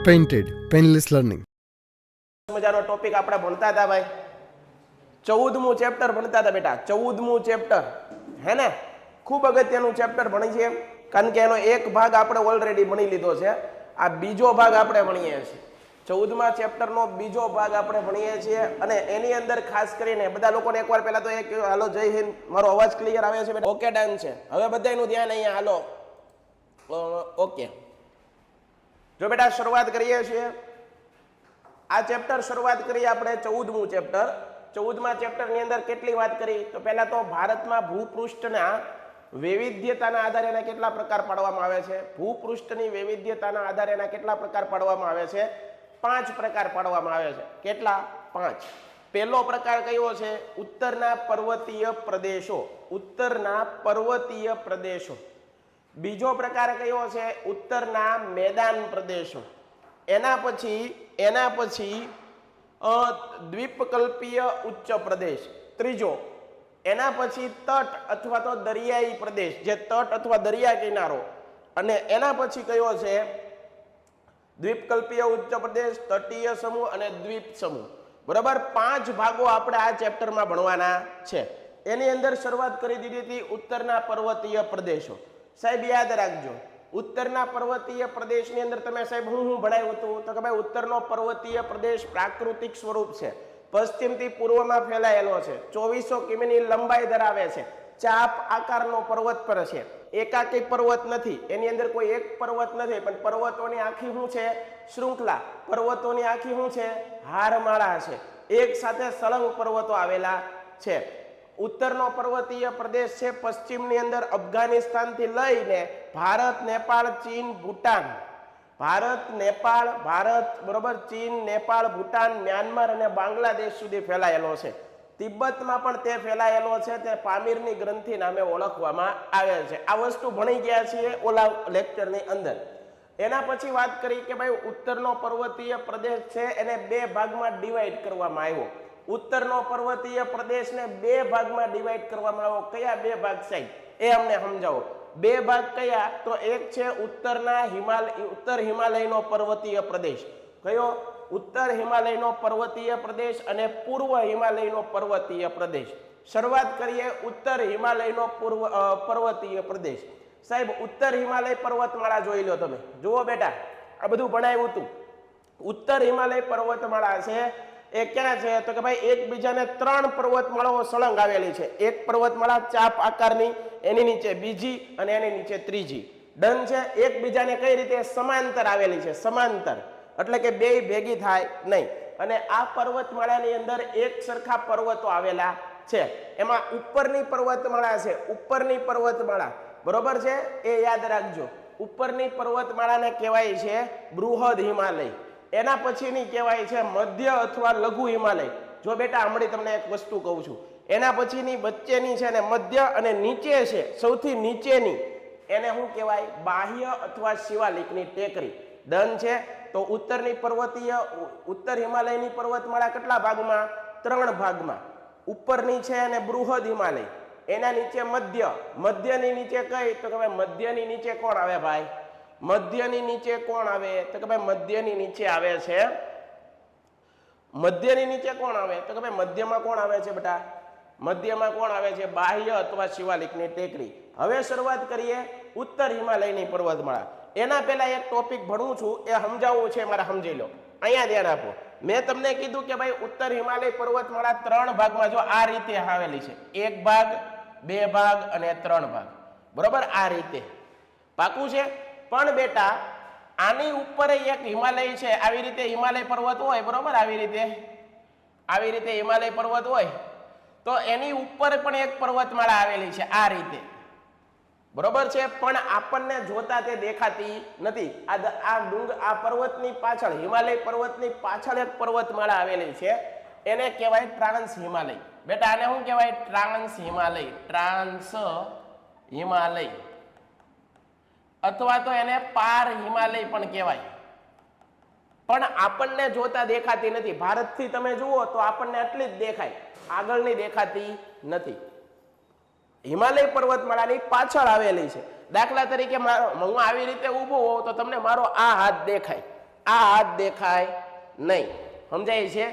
Painted painless learning મજાનો topic આપણે ભણતા હતા ભાઈ 14મું ચેપ્ટર ભણતા હતા બેટા 14મું ચેપ્ટર હે ને ખૂબ અગત્યનું ચેપ્ટર ભણી છે કારણ કે એનો એક ભાગ આપણે ઓલરેડી ભણી લીધો છે આ બીજો ભાગ આપણે ભણીએ છીએ 14મા ચેપ્ટરનો બીજો ભાગ આપણે ભણીએ છીએ અને એની અંદર ખાસ કરીને બધા લોકોને એકવાર પહેલા તો એક હાલો જય હિન્દ મારો અવાજ ક્લિયર આવે છે બેટા ઓકે ડન છે હવે બધાયનું ધ્યાન અહીંયા હાલો ઓકે જો બેટા શરૂઆત કરીએ છીએ આ ચેપ્ટર શરૂઆત કરી આપણે 14મું ચેપ્ટર 14મા ચેપ્ટરની અંદર કેટલી વાત કરી તો પહેલા તો ભારતમાં ભૂપૃષ્ઠના વૈવિધ્યતાના આધારે એના કેટલા પ્રકાર પાડવામાં આવે છે ભૂપૃષ્ઠની વૈવિધ્યતાના આધારે એના કેટલા પ્રકાર પાડવામાં આવે છે 5 પ્રકાર પાડવામાં આવે છે કેટલા 5 પહેલો પ્રકાર કયો છે ઉત્તરના પર્વતીય પ્રદેશો ઉત્તરના પર્વતીય પ્રદેશો બીજો પ્રકાર કયો છે ઉત્તરના મેદાન પ્રદેશો એના પછી દ્વીપકલ્પીય ઉચ્ચ પ્રદેશ ત્રીજો એના પછી તટ અથવા તો દરિયાઈ પ્રદેશ જે તટ અથવા દરિયા કિનારો અને એના પછી કયો છે દ્વીપકલ્પીય ઉચ્ચ પ્રદેશ તટીય સમૂહ અને દ્વીપ સમૂહ બરાબર 5 ભાગો આપણે આ ચેપ્ટરમાં ભણવાના છે એની અંદર શરૂઆત કરી દીધી હતી ઉત્તરના પર્વતીય પ્રદેશો સાહેબ યાદ રાખજો ઉત્તરના પર્વતીય પ્રદેશની અંદર તમે સાહેબ હું ભણાવ્યું હતું તો કે ભાઈ ઉત્તરનો પર્વતીય પ્રદેશ પ્રાકૃતિક સ્વરૂપ છે પશ્ચિમથી પૂર્વમાં ફેલાયેલો છે 2400 કિમીની લંબાઈ ધરાવે છે ચાપ આકારનો પર્વત પર છે એકાકી પર્વત નથી એની અંદર કોઈ એક પર્વત નથી પણ પર્વતોની આખી શું છે શૃંખલા પર્વતોની આખી શું છે હારમાળા છે એક સાથે સળંગ પર્વતો આવેલા છે ઉત્તરનો પર્વતીય પ્રદેશ છે પશ્ચિમની અંદર અફઘાનિસ્તાનથી લઈને ભારત નેપાળ ચીન ભૂટાન ભારત બરોબર ચીન નેપાળ ભૂટાન મ્યાનમાર અને બાંગ્લાદેશ સુધી ફેલાયેલો છે તિબ્બતમાં પણ તે ફેલાયેલો છે તે પામીરની ગ્રંથિ નામે ઓળખવામાં આવે છે આ વસ્તુ ભણી ગયા છીએ ઓલા લેક્ચરની અંદર એના પછી વાત કરી કે ભાઈ ઉત્તરનો પર્વતીય પ્રદેશ છે એને 2 ભાગમાં ડિવાઈડ કરવામાં આવ્યો ઉત્તરનો પર્વતીય પ્રદેશને 2 ભાગમાં ડિવાઈડ કરવામાં આવ્યો કયા 2 ભાગ સાહેબ એ અમને સમજાવો 2 ભાગ કયા તો એક છે ઉત્તર હિમાલયનો પર્વતીય પ્રદેશ કયો ઉત્તર હિમાલયનો પર્વતીય પ્રદેશ અને પૂર્વ હિમાલયનો પર્વતીય પ્રદેશ શરૂઆત કરીએ ઉત્તર હિમાલયનો પર્વતીય પ્રદેશ સાહેબ ઉત્તર હિમાલય પર્વતમાળા જોઈ લો તમે જુઓ બેટા આ બધું ભણાવ્યું હતું ઉત્તર હિમાલય પર્વતમાળા છે એ ક્યાં છે તો કે ભાઈ એકબીજાને 3 પર્વતમાળાઓ સળંગ આવેલી છે એક પર્વતમાળા ચાપ આકારની એની નીચે બીજી અને એની નીચે ત્રીજી ડન છે એકબીજાને કઈ રીતે સમાંતર આવેલી છે સમાંતર એટલે કે બે ભેગી થાય નહીં અને આ પર્વતમાળાની અંદર એક સરખા પર્વતો આવેલા છે એમાં ઉપરની પર્વતમાળા છે ઉપરની પર્વતમાળા બરોબર છે એ યાદ રાખજો ઉપરની પર્વતમાળાને કહેવાય છે બૃહદ હિમાલય એના પછીની કહેવાય છે મધ્ય અથવા લઘુ હિમાલય જો બેટા હમણાં તમને એક વસ્તુ કહું છું એના પછીની વચ્ચેની છે ને મધ્ય અને નીચે છે સૌથી નીચેની એને શું કહેવાય બાહ્ય અથવા શિવાલિકની ટેકરી ડન છે તો ઉત્તર હિમાલયની પર્વતમાળા કેટલા ભાગમાં 3 ભાગમાં ઉપરની છે અને બૃહદ હિમાલય એના નીચે મધ્યની નીચે કઈ તો કે ભાઈ મધ્યની નીચે કોણ આવે ભાઈ મધ્યની નીચે કોણ આવે તો કે ભાઈ મધ્યની નીચે આવે છે મધ્યની નીચે કોણ આવે તો કે ભાઈ મધ્યમાં કોણ આવે છે બેટા મધ્યમાં કોણ આવે છે બાહ્ય અથવા શિવાલિકની ટેકરી હવે શરૂઆત કરીએ ઉત્તર હિમાલયની પર્વતમાળા એના પહેલા એક ટોપિક ભણું છું એ સમજાવવું છે મારે સમજી લો અહીંયા ધ્યાન આપો મેં તમને કીધું કે ભાઈ ઉત્તર હિમાલય પર્વતમાળા 3 ભાગમાં જો આ રીતે આવેલી છે 1 ભાગ 2 ભાગ અને 3 ભાગ બરોબર આ રીતે પાકું છે પણ બેટા આની ઉપર એક હિમાલય છે આવી રીતે હિમાલય પર્વત હોય બરોબર આવી રીતે હિમાલય પર્વત હોય તો એની ઉપર પણ એક પર્વતમાળા આવેલી છે આ રીતે બરોબર છે પણ આપણને જોતા તે દેખાતી નથી આ પર્વતની પાછળ હિમાલય પર્વતની પાછળ એક પર્વતમાળા આવેલી છે એને કહેવાય ટ્રાન્સ હિમાલય બેટા આને શું કહેવાય ટ્રાન્સ હિમાલય અથવા તો એને પાર હિમાલય પણ કહેવાય પણ આપણને જોતા દેખાતી નથી ભારતથી તમે જુઓ તો આપણને એટલી જ દેખાય આગળની દેખાતી નથી હિમાલય પર્વતમાળાની પાછળ આવેલી છે દાખલા તરીકે હું આવી રીતે ઊભો હોઉં તો તમને મારો આ હાથ દેખાય આ હાથ દેખાય નહીં. સમજાય છે?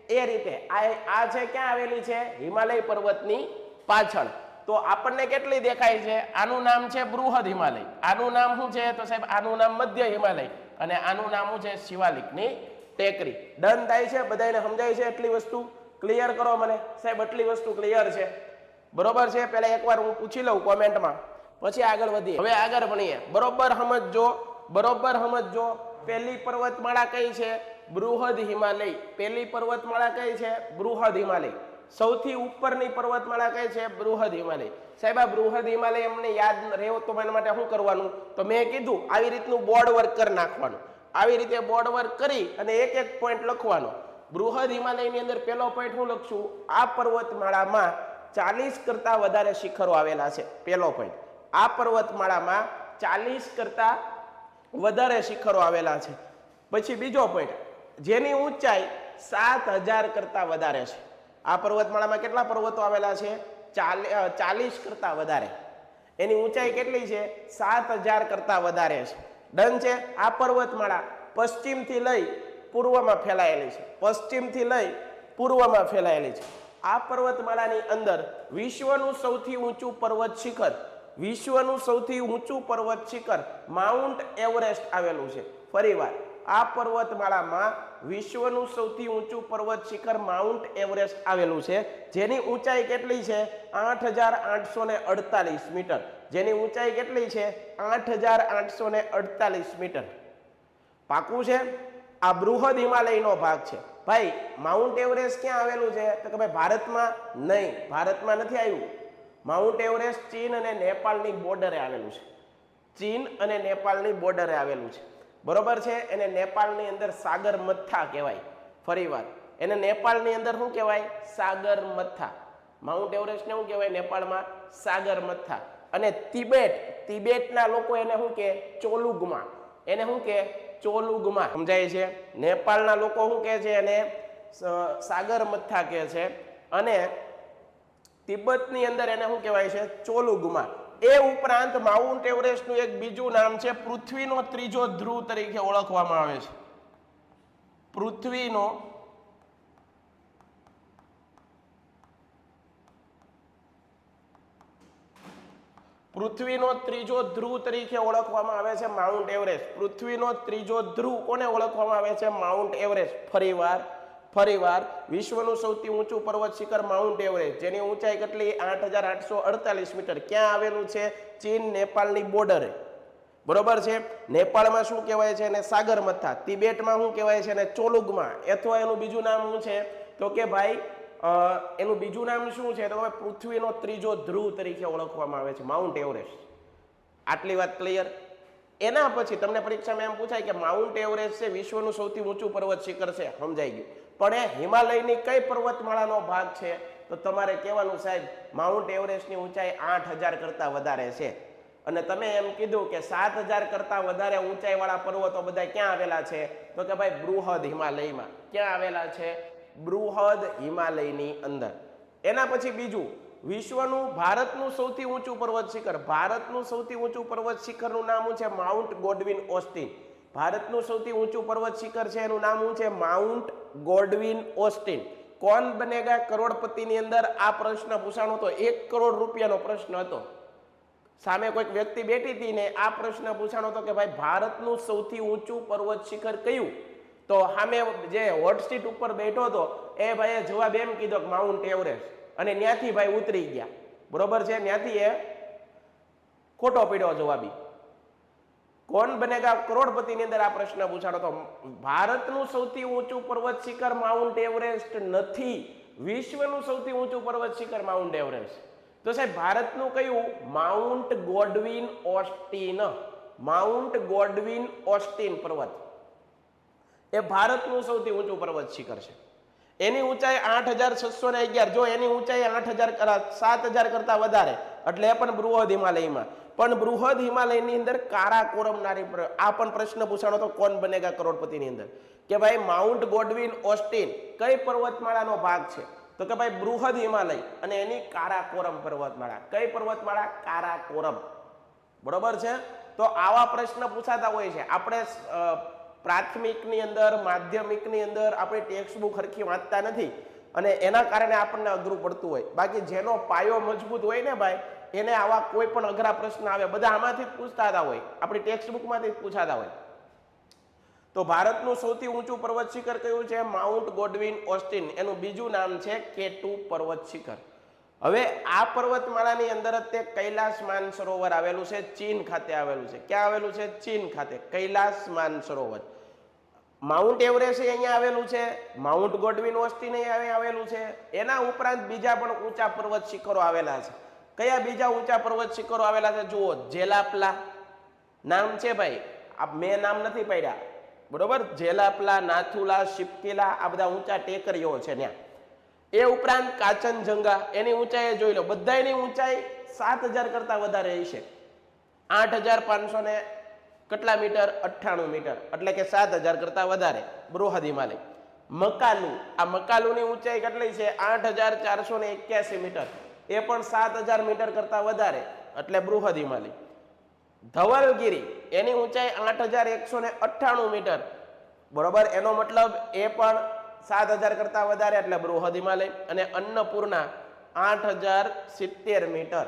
એ રીતે આ છે ક્યાં આવેલી છે? હિમાલય પર્વતની પાછળ. તો આપણને કેટલી દેખાય છે? આનું નામ છે બૃહદ હિમાલય. આનું નામ શું છે? તો સાહેબ આનું નામ મધ્ય હિમાલય અને આનું નામ શું છે? શિવાલિકની ટેકરી. ડન થાય છે? બધાને સમજાય છે? એટલી વસ્તુ ક્લિયર કરો મને સાહેબ. એટલી વસ્તુ ક્લિયર છે? બરોબર છે? પહેલા એકવાર હું પૂછી લઉં કોમેન્ટમાં, પછી આગળ વધીએ. હવે આગળ ભણીએ. બરોબર સમજજો, બરોબર સમજજો. પહેલી પર્વતમાળા કઈ છે? બૃહદ હિમાલય. પહેલી પર્વતમાળા કઈ છે? બૃહદ હિમાલય. સૌથી ઉપરની પર્વતમાળા કઈ છે? બૃહદ હિમાલય. સાહેબ આ બૃહદ હિમાલય અમને યાદ રહેવો તો એના માટે શું કરવાનું? તો મેં કીધું આવી રીતનું બોર્ડ વર્ક કરી નાખવાનું. આવી રીતે બોર્ડ વર્ક કરી અને એક એક પોઈન્ટ લખવાનો. બૃહદ હિમાલયની અંદર પહેલો પોઈન્ટ હું લખશું? આ પર્વતમાળામાં 40 કરતા વધારે શિખરો આવેલા છે. પહેલો પોઈન્ટ, આ પર્વતમાળામાં 40 કરતા વધારે શિખરો આવેલા છે. પછી બીજો પોઈન્ટ, જેની ઊંચાઈ 7000 કરતા વધારે છે. આ પર્વતમાળામાં કેટલા પર્વતો આવેલા છે? 40 કરતા વધારે. એની ઊંચાઈ કેટલી છે? 7000 કરતા વધારે છે. ડન છે? આ પર્વતમાળા પશ્ચિમથી લઈ પૂર્વમાં ફેલાયેલી છે. પશ્ચિમથી લઈ પૂર્વમાં ફેલાયેલી છે. આ પર્વતમાળાની અંદર વિશ્વનું સૌથી ઊંચું પર્વત શિખર, વિશ્વનું સૌથી ઊંચું પર્વત શિખર માઉન્ટ એવરેસ્ટ આવેલું છે. ફરીવાર, આ પર્વતમાળામાં વિશ્વનું સૌથી ઊંચું પર્વત શિખર માઉન્ટ એવરેસ્ટ આવેલું છે. જેની ઊંચાઈ કેટલી છે? 8848 મીટર. જેની ઊંચાઈ કેટલી છે? 8848 મીટર. પાકું છે? આ બૃહદ હિમાલયનો ભાગ છે. ભાઈ માઉન્ટ એવરેસ્ટ ક્યાં આવેલું છે? તો કે ભાઈ ભારતમાં નહીં, ભારતમાં નથી આવ્યું. માઉન્ટ એવરેસ્ટ ચીન અને નેપાળની બોર્ડરે આવેલું છે. ચીન અને નેપાળની બોર્ડરે આવેલું છે. બરોબર છે? એને નેપાળની અંદર સાગર મથ્થા કહેવાય. ફરીવાર, એને નેપાળની અંદર શું કહેવાય? સાગર મથ્થા. માઉન્ટ એવરેસ્ટને શું કહેવાય નેપાળમાં? સાગર મથ્થા. અને તિબેટના લોકો એને શું કહે? ચોલુગમા. એને શું કહે? ચોલુગમા. સમજાય છે? નેપાળના લોકો શું કહે છે? એને સાગર મથ્થા કહે છે. અને તિબ્બતની અંદર એને શું કહેવાય છે? ચોલુગમા. એ ઉપરાંત માઉન્ટ એવરેસ્ટનું એક બીજું નામ છે, પૃથ્વીનો ત્રીજો ધ્રુવ તરીકે ઓળખવામાં આવે છે. પૃથ્વીનો ત્રીજો ધ્રુવ તરીકે ઓળખવામાં આવે છે માઉન્ટ એવરેસ્ટ. પૃથ્વીનો ત્રીજો ધ્રુવ કોને ઓળખવામાં આવે છે? Mount Everest. ફરીવાર વિશ્વનું સૌથી ઊંચું પર્વત શિખર માઉન્ટ એવરેસ્ટ, જેની ઊંચાઈ કેટલી? 8848 મીટર. ક્યાં આવેલું છે? ચીન નેપાળની બોર્ડરે. બરોબર છે? નેપાળમાં શું કહેવાય છે? એને સાગર મથ્થા. તિબેટમાં શું કહેવાય છે? એને ચોલુગમા. અથવા એનું બીજું નામ શું છે? તો કે ભાઈ એનું બીજું નામ શું છે? તો કે પૃથ્વીનો ત્રીજો ધ્રુવ તરીકે ઓળખવામાં આવે છે માઉન્ટ એવરેસ્ટ. આટલી વાત ક્લિયર? એના પછી તમને પરીક્ષામાં એમ પૂછાય કે માઉન્ટ એવરેસ્ટ છે વિશ્વનું સૌથી ઊંચું પર્વત શિખર છે. સમજાઈ ગયું. પણ એ હિમાલયની કઈ પર્વતમાળાનો ભાગ છે? તો તમારે કહેવાનું સાહેબ માઉન્ટ એવરેસ્ટની ઊંચાઈ 8000 કરતા વધારે છે. અને તમે એમ કીધું કે 7000 કરતા વધારે ઊંચાઈવાળા પર્વતો બધા ક્યાં આવેલા છે? તો કે ભાઈ બૃહદ હિમાલયમાં. ક્યાં આવેલા છે? બૃહદ હિમાલયની અંદર. એના પછી બીજું, ભારતનું સૌથી ઊંચું પર્વત શિખર. ભારતનું સૌથી ઊંચું પર્વત શિખરનું નામ શું છે? Mount ગોડવિન Austen. ભારતનું સૌથી ઊંચું પર્વત શિખર છે એનું નામ શું છે? Mount ગોડવિન Austen. કોણ બનેગા કરોડપતિની અંદર આ પ્રશ્ન પૂછાણો હતો. 1 કરોડ રૂપિયાનો પ્રશ્ન હતો. સામે કોઈક વ્યક્તિ બેઠી હતી ને આ પ્રશ્ન પૂછાણો હતો કે ભાઈ ભારતનું સૌથી ઊંચું પર્વત શિખર કયું? તો સામે જે હોટસીટ ઉપર બેઠો હતો એ ભાઈએ જવાબ એમ કીધો કે માઉન્ટ એવરેસ્ટ. અને ત્યાંથી ભાઈ ઉતરી ગયા. બરોબર છે? ત્યાંથી એ ખોટો પડ્યો જવાબી. કોણ બનેગા કરોડપતિની અંદર આ પ્રશ્ન પૂછાડો તો ભારતનું સૌથી ઊંચું પર્વત શિખર માઉન્ટ એવરેસ્ટ નથી. વિશ્વનું સૌથી ઊંચું પર્વત શિખર માઉન્ટ એવરેસ્ટ. તો સાહેબ ભારતનું કયું? Mount ગોડવિન Austen. માઉન્ટ ગોડવિન ઓસ્ટિન પર્વત એ ભારતનું સૌથી ઊંચું પર્વત શિખર છે. એની ઊંચાઈ 8611. જો એની ઊંચાઈ 7000 કરતા વધારે એટલે એ પણ બૃહદ હિમાલયમાં. પણ બૃહદ હિમાલયની અંદર કારાકોરમ નારી આ પણ પ્રશ્ન પૂછાણો તો કોણ બનેગા કરોડપતિની અંદર કે ભાઈ માઉન્ટ ગોડવિન ઓસ્ટિન કઈ પર્વતમાળાનો ભાગ છે? તો કે ભાઈ બૃહદ હિમાલય અને એની કારાકોરમ પર્વતમાળા. કઈ પર્વતમાળા? કારાકોરમ. બરોબર છે? તો આવા પ્રશ્ન પૂછાતા હોય છે. આપણે પ્રાથમિકની અંદર, માધ્યમિકની અંદર આપણે ટેક્સ્ટ બુક હરખી વાંચતા નથી અને એના કારણે આપણને અઘરું પડતું હોય. બાકી જેનો પાયો મજબૂત હોય ને ભાઈ, એને આવા કોઈ પણ અઘરા પ્રશ્ન આવે બધા આમાંથી જ પૂછતા હોય, આપણી ટેક્સ્ટ બુકમાંથી જ પૂછાતા હોય. તો ભારતનું સૌથી ઊંચું પર્વત શિખર કયું છે? Mount ગોડવિન Austen. એનું બીજું નામ છે K2 પર્વત શિખર. હવે આ પર્વતમાળાની અંદર જ તે કૈલાસ માનસરોવર આવેલું છે, ચીન ખાતે આવેલું છે. ક્યાં આવેલું છે? ચીન ખાતે કૈલાસ માનસરોવર. માઉન્ટ એવરેસ્ટ અહીંયા આવેલું છે, માઉન્ટ ગોડવિન ઓસ્ટિન અહીંયા આવેલું છે. એના ઉપરાંત બીજા પણ ઊંચા પર્વત શિખરો આવેલા છે. કયા બીજા ઊંચા પર્વત શિખરો આવેલા છે? જુઓ, જેલાપલા નામ છે ભાઈ, આ મેં નામ નથી પાડ્યા, બરોબર? જેલાપલા, નાથુલા, શિપકીલા, આ બધા ઊંચા ટેકરીઓ છે ત્યાં. એ ઉપરાંત કાચનજંગા, એની ઊંચાઈ જોઈ લો, બધાની ઊંચાઈ 7000 કરતા વધારે હશે. 8500 ને કેટલા મીટર? 98 મીટર, એટલે કે 7000 કરતા વધારે. બૃહદ હિમાલય. મકાલુ, આ મકાલુની ઊંચાઈ કેટલી છે? 8481 મીટર, એ પણ 7000 મીટર કરતા વધારે, એટલે બૃહદ હિમાલય. ધવલગીરી, એની ઊંચાઈ 8198 મીટર, બરોબર? એનો મતલબ એ પણ 7000 કરતા વધારે, એટલે બૃહદ હિમાલય. અને અન્નપૂર્ણા 8070 મીટર.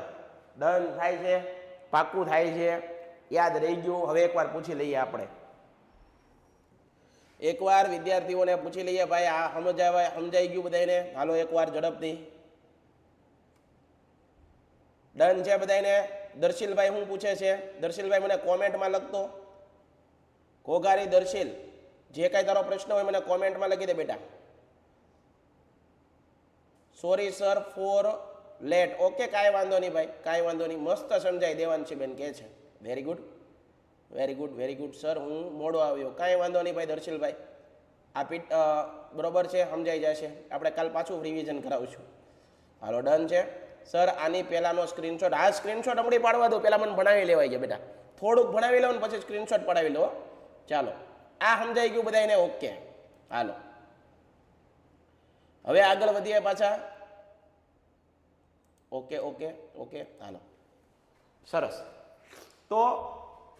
ડન થાય છે? પાક્કું થાય છે? યાદ રહી ગયું? હવે એકવાર પૂછી લઈએ આપણે, એકવાર વિદ્યાર્થીઓને પૂછી લઈએ ભાઈ, આ સમજાઈ ગયું બધાને? હાલો એકવાર ઝડપથી. ડન છે બધાને? દર્શિલભાઈ શું પૂછે છે? દર્શિલભાઈ મને કોમેન્ટમાં લખતો. ઘોઘારી દર્શિલ, જે કાંઈ તારો પ્રશ્ન હોય મને કોમેન્ટમાં લખી દે બેટા. Sorry sir for late. Okay, કાંઈ વાંધો નહીં ભાઈ, કાંઈ વાંધો નહીં, મસ્ત સમજાય. દેવાંશીબેન કહે છે very good, very good, very good sir, હું મોડો આવ્યો. કાંઈ વાંધો નહીં ભાઈ દર્શિલભાઈ, આ બરોબર છે, સમજાઈ જશે. આપણે કાલ પાછું રિવિઝન કરાવશું. હાલો ડન છે સર. આની પહેલાનો સ્ક્રીનશોટ, આ સ્ક્રીનશોટ હમણાં પાડવા દો, પહેલાં મને ભણાવી લેવાય છે બેટા. થોડુંક ભણાવી લો ને પછી સ્ક્રીનશોટ પડાવી લો. ચાલો, આ સમજાઈ ગયું બધાને? ઓકે, હાલો હવે આગળ વધીએ પાછા. ઓકે ઓકે ઓકે, હાલો સરસ. તો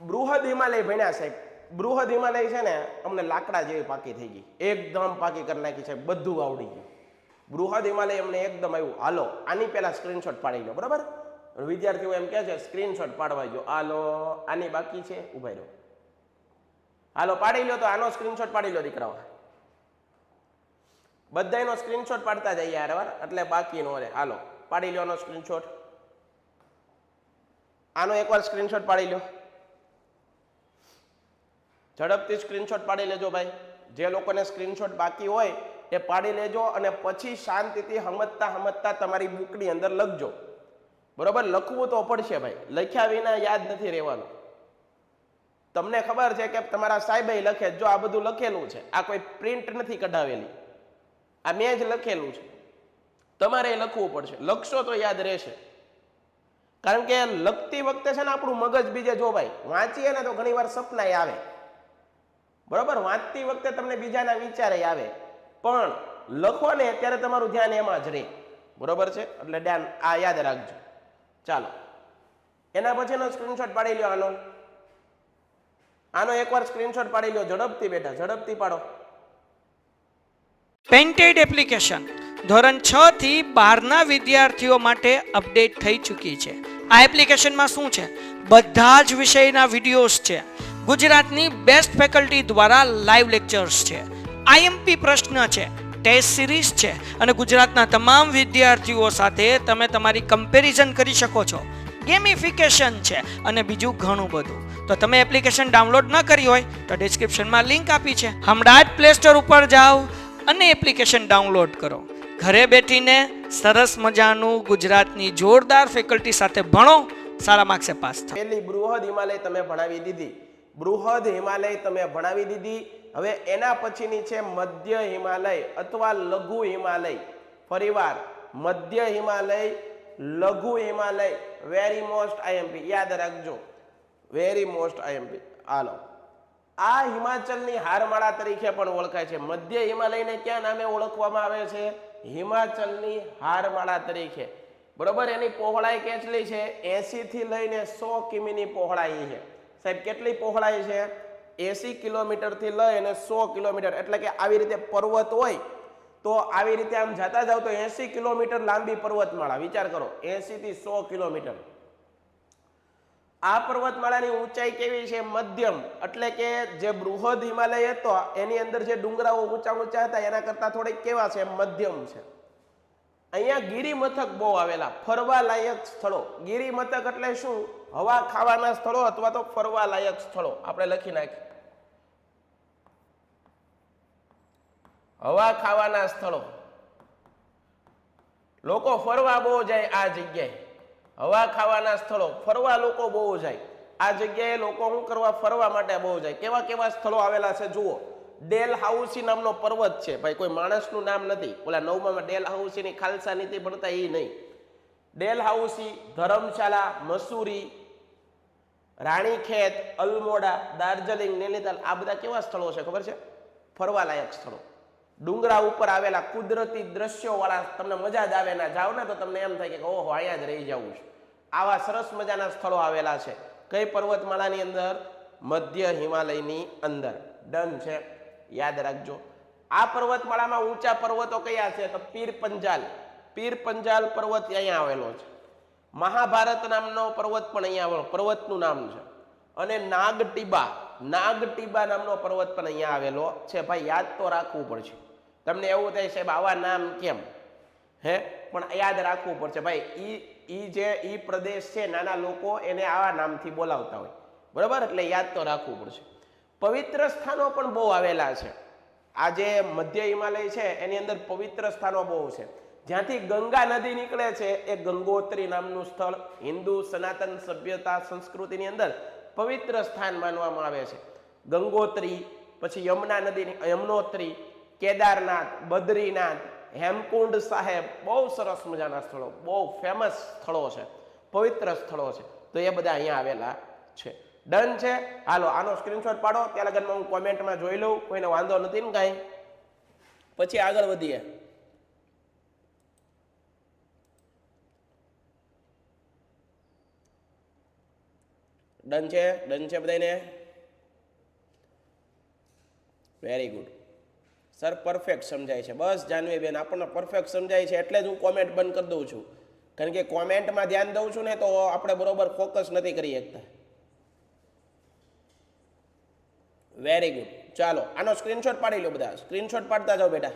બૃહદ હિમાલય ભણ્યા સાહેબ. બૃહદ હિમાલય છે ને, અમને લાકડા જેવી પાકી થઈ ગઈ, એકદમ પાકી કરી નાખી સાહેબ, બધું આવડી ગયું. બૃહદ હિમાલય અમને એકદમ આવ્યું. હાલો આની પહેલા સ્ક્રીનશોટ પાડી લો, બરાબર? વિદ્યાર્થીઓ એમ કહે છે સ્ક્રીનશોટ પાડવા ગયો. હાલો આની બાકી છે, ઉભા રહ્યો. હાલો પાડી લો, તો આનો સ્ક્રીનશોટ પાડી લો દીકરાઓ. બધાનો સ્ક્રીનશોટ પાડતા જઈએ યાર, એટલે બાકી નો રહે. હાલો પાડી લો આનો સ્ક્રીનશોટ. આનો એકવાર સ્ક્રીનશોટ પાડી લો, ઝડપથી સ્ક્રીનશોટ પાડી લેજો ભાઈ. જે લોકોને સ્ક્રીનશોટ બાકી હોય એ પાડી લેજો અને પછી શાંતિથી સમજતા તમારી બુકની અંદર લખજો, બરોબર? લખવું તો પડશે ભાઈ, લખ્યા વિના યાદ નથી રહેવાનું. તમને ખબર છે કે તમારા સાહેબે લખે, જો આ બધું લખેલું છે, આ કોઈ પ્રિન્ટ નથી કઢાવેલી, આ મેં જ લખેલું છે. તમારે લખવું પડશે, લખશો તો યાદ રહેશે. કારણ કે લખતી વખતે છે ને આપણું મગજ બીજે, જો ભાઈ વાંચીએ ને તો ઘણી વાર સપના આવે, બરોબર? વાંચતી વખતે તમને બીજાના વિચારે આવે, પણ લખો ને ત્યારે તમારું ધ્યાન એમાં જ રહે, બરોબર છે? એટલે ધ્યાન આ યાદ રાખજો. ચાલો એના પછીનો સ્ક્રીનશોટ પાડી લો. આનો એકવાર સ્ક્રીનશોટ પાડી લો ઝડપથી બેટા, ઝડપથી પાડો. પેન્ટેડ એપ્લિકેશન ધોરણ 6 થી 12ના વિદ્યાર્થીઓ માટે અપડેટ થઈ ચૂકી છે. આ એપ્લિકેશનમાં શું છે? બધા જ વિષયના વિડીયોઝ છે, ગુજરાતની બેસ્ટ ફેકલ્ટી દ્વારા લાઈવ લેક્ચર્સ છે, આઈએમપી પ્રશ્ન છે, ટેસ્ટ સિરીઝ છે અને ગુજરાતના તમામ વિદ્યાર્થીઓ સાથે તમે તમારી કમ્પેરિઝન કરી શકો છો. ગેમિફિકેશન છે અને બીજું ઘણું બધું. તો તમે એપ્લિકેશન ડાઉનલોડ ન કરી હોય તો ડિસ્ક્રિપ્શનમાં લિંક આપી છે, હમણાં જ પ્લે સ્ટોર ઉપર જાઓ અને એપ્લિકેશન ડાઉનલોડ કરો. ઘરે બેઠીને સરસ મજાનું ગુજરાતની જોરદાર ફેકલ્ટી સાથે ભણો, સારા માર્ક્સે પાસ થાઓ. પહેલી બૃહદ હિમાલય તમે ભણાવી દીધી, બૃહદ હિમાલય તમે ભણાવી દીધી. હવે એના પછીની છે મધ્ય હિમાલય અથવા લઘુ હિમાલય. ફરીવાર મધ્ય હિમાલય, લઘુ હિમાલય. વેરી મોસ્ટ આઈએમપી, યાદ રાખજો, વેરી મોસ્ટ આઈએમપી. હાલો, આ હિમાચલની હારમાળા તરીકે પણ ઓળખાય છે. મધ્ય હિમાલયને ક્યાં નામે ઓળખવામાં આવે છે? હિમાચલની હારમાળા તરીકે, બરોબર? એની પહોળાઈ કેટલી છે? 80 થી લઈને 100 કિમીની પહોળાઈ છે સાહેબ. કેટલી પહોળાઈ છે? 80 કિલોમીટરથી લઈ અને 100 કિલોમીટર, એટલે કે આવી રીતે પર્વત હોય તો આવી રીતે આમ જતા જાવ તો 80 કિલોમીટર લાંબી પર્વતમાળા, વિચાર કરો 80 થી 100 કિલોમીટર. આ પર્વતમાળાની ઊંચાઈ કેવી છે? મધ્યમ, એટલે કે જે બૃહદ હિમાલય હતો એની અંદર જે ડુંગરાઓ ઊંચા ઊંચા હતા એના કરતા થોડીક કેવા છે? મધ્યમ છે. અહીંયા ગિરિમથક બહુ આવેલા, ફરવા લાયક સ્થળો. ગિરિમથક એટલે શું? હવા ખાવાના સ્થળો અથવા તો ફરવા લાયક સ્થળો. આપણે લખી નાખીએ હવા ખાવાના સ્થળો. લોકો ફરવા બહુ જાય આ જગ્યાએ. હવા ખાવાના સ્થળો, ફરવા લોકો બહુ જાય આ જગ્યાએ. લોકો શું કરવા? ફરવા માટે બહુ જાય. કેવા કેવા સ્થળો આવેલા છે જુઓ. ડેલહાઉસી નામનો પર્વત છે, ભાઈ કોઈ માણસનું નામ નથી. ઓલા 9માં ડેલહાઉસીની ખાલસા નીતિ ભણતા એ નહીં. ડેલહાઉસી, ધર્મશાલા, મસૂરી, રાણીખેત, અલમોડા, દાર્જિલિંગ, નૈનીતાલ, આ બધા કેવા સ્થળો છે ખબર છે? ફરવા લાયક સ્થળો. ડુંગરા ઉપર આવેલા કુદરતી દ્રશ્યો વાળા, તમને મજા જ આવે. ના જાઓ ને તો તમને એમ થાય કે ઓહો અહીંયા જ રહી જવું છે. આવા સરસ મજાના સ્થળો આવેલા છે. કઈ પર્વતમાળાની અંદર? મધ્ય હિમાલયની અંદર. ડન છે, યાદ રાખજો. આ પર્વતમાળામાં ઊંચા પર્વતો કયા છે? તો પીર પંજાલ. પીર પંજાલ પર્વત અહીંયા આવેલો છે. મહાભારત નામનો પર્વત પણ અહીંયા આવેલો, પર્વતનું નામ છે. અને નાગટીબા, નાગટીબા નામનો પર્વત પણ અહીંયા આવેલો છે. ભાઈ યાદ તો રાખવું પડશે. તમને એવું થાય સાહેબ આવા નામ કેમ? પણ યાદ રાખવું પડશે ભાઈ. ઈ પ્રદેશ છે, નાના લોકો એને આવા નામથી બોલાવતા હોય, બરાબર? એટલે યાદ તો રાખવું પડશે. પવિત્ર સ્થાનો પણ બહુ આવેલા છે. આ જે મધ્ય હિમાલય છે એની અંદર પવિત્ર સ્થાનો બહુ છે. જ્યાંથી ગંગા નદી નીકળે છે એ ગંગોત્રી નામનું સ્થળ હિન્દુ સનાતન સભ્યતા સંસ્કૃતિની અંદર પવિત્ર સ્થાન માનવામાં આવે છે. ગંગોત્રી, પછી યમુના નદીની યમનોત્રી, કેદારનાથ, બદ્રીનાથ, હેમકુંડ સાહેબ, બહુ સરસ મજાના સ્થળો, બહુ ફેમસ સ્થળો છે, પવિત્ર સ્થળો છે. તો એ બધા અહીંયા આવેલા છે. ડન છે. હાલો આનો સ્ક્રીનશોટ પાડો, ત્યાં લગનમાં હું કોમેન્ટમાં જોઈ લઉં, કોઈને વાંધો નથી ને કાંઈ. પછી આગળ વધીએ. ડન છે? ડન છે બધાને? વેરી ગુડ સર, પરફેક્ટ સમજાય છે. બસ જાનવી બેન, આપણને પરફેક્ટ સમજાય છે એટલે જ હું કોમેન્ટ બંધ કરી દઉં છું. કારણ કે કોમેન્ટમાં ધ્યાન દઉં છું ને તો આપણે બરોબર ફોકસ નથી કરી શકતા. Very good. ચાલો આનો સ્ક્રીનશોટ પાડી લો બધા. સ્ક્રીનશોટ પાડતા જાઓ બેટા.